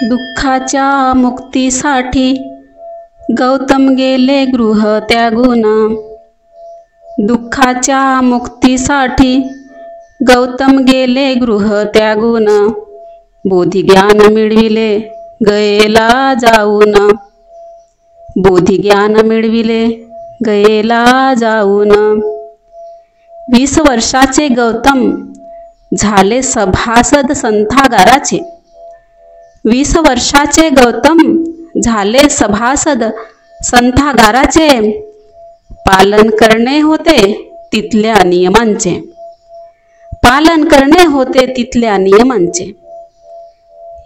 दुःखाच्या मुक्तीसाठी गौतम गेले गृह त्यागून। दुःखाच्या मुक्तीसाठी गौतम गेले गृह त्यागून। बोधिज्ञान मिळविले गयेला जाऊन। बोधिज्ञान मिळविले गयेला जाऊन। 20 वर्षाचे गौतम झाले सभासद संथागाराचे। 20 वर्षाचे गौतम झाले सभासद संथागाराचे। पालन करणे होते तिथल्या नियमांचे। पालन करणे होते तिथल्या नियमांचे।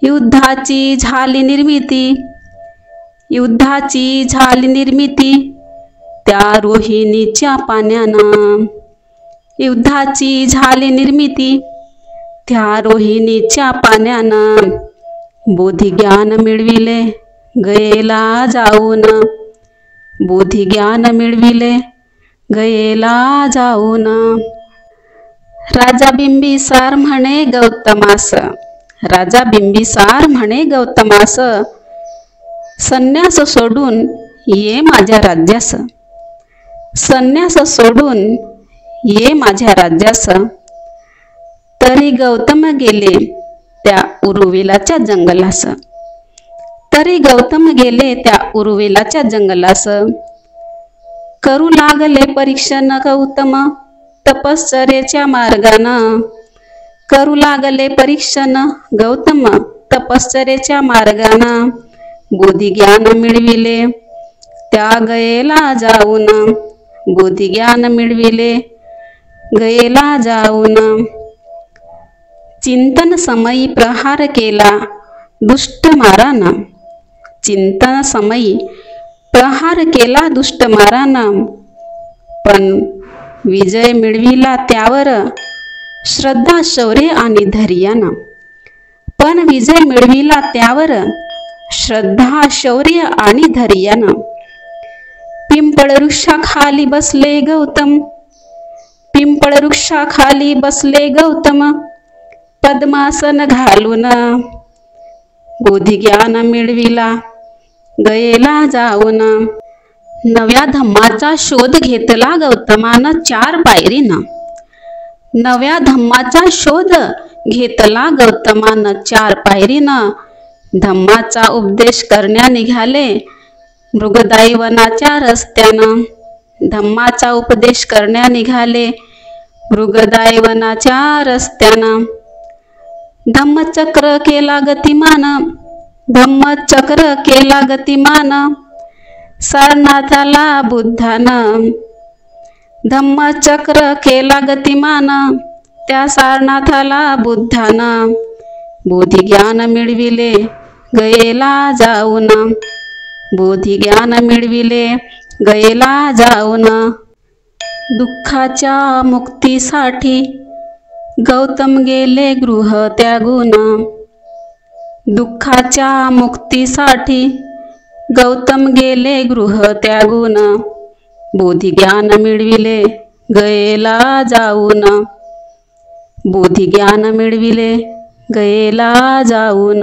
युद्धाची झाली निर्मिती। युद्धाची झाली निर्मिती त्या रोहिणीच्या पाण्यानं। युद्धाची झाली निर्मिती त्या रोहिणीच्या पाण्यानं। बोधिज्ञान मिळविले गयेला जाऊन। बोधिज्ञान मिळविले गयेला जाऊन। राजा बिंबिसार म्हणे गौतमास। राजा बिंबिसार म्हणे गौतमास, संन्यास सोडून ये माझ्या राज्यास। संन्यास सोडून ये माझ्या राज्यास। तरी गौतम गेले त्या उरुवेलाच्या जंगलास। तरी गौतम गेले त्या उरुवेलाच्या जंगलास। करू लागले परीक्षण गौतम तपश्चर्येच्या मार्गानं। करू लागले परीक्षण गौतम तपश्चर्येच्या मार्गानं। बोधिज्ञान मिळविले त्या गयेला जाऊन। बोधिज्ञान मिळविले गयेला जाऊन। चिंतन समयी प्रहार केला दुष्ट मारानं। चिंतन समयी प्रहार केला दुष्ट मारानं। पण विजय मिळविला त्यावर श्रद्धा शौर्य आणि धैर्यानं। पण विजय मिळविला त्यावर श्रद्धा शौर्य आणि धैर्यानं। पिंपळ वृक्षाखाली बसले गौतम। पिंपळ वृक्षाखाली बसले गौतम पद्मासन घालून। बोधिज्ञान मिळविला गयेला जाऊन। नव्या धम्माचा शोध घेतला गौतमानं 4 पायरीनं। नव्या धम्माचा शोध घेतला गौतमानं 4 पायरीनं। धम्माचा उपदेश करण्या निघाले मृगदायवनाच्या रस्त्यानं। धम्माचा उपदेश करण्या निघाले मृगदायवनाच्या रस्त्यानं। धम्मचक्र केला गतिमान। धम्मचक्र केला गतिमान सारनाथाला बुद्धानं। धम्मचक्र केला गतिमान त्या सारनाथाला बुद्धानं। बोधिज्ञान मिळविले गयेला जाऊन। बोधिज्ञान मिळविले गयेला जाऊन। दुःखाच्या मुक्तीसाठी गौतम गेले गृह त्यागून। दुःखाच्या मुक्तीसाठी गौतम गेले गृह त्यागून। बोधिज्ञान मिळविले गयेला जाऊन। बोधिज्ञान मिळविले गयेला जाऊन।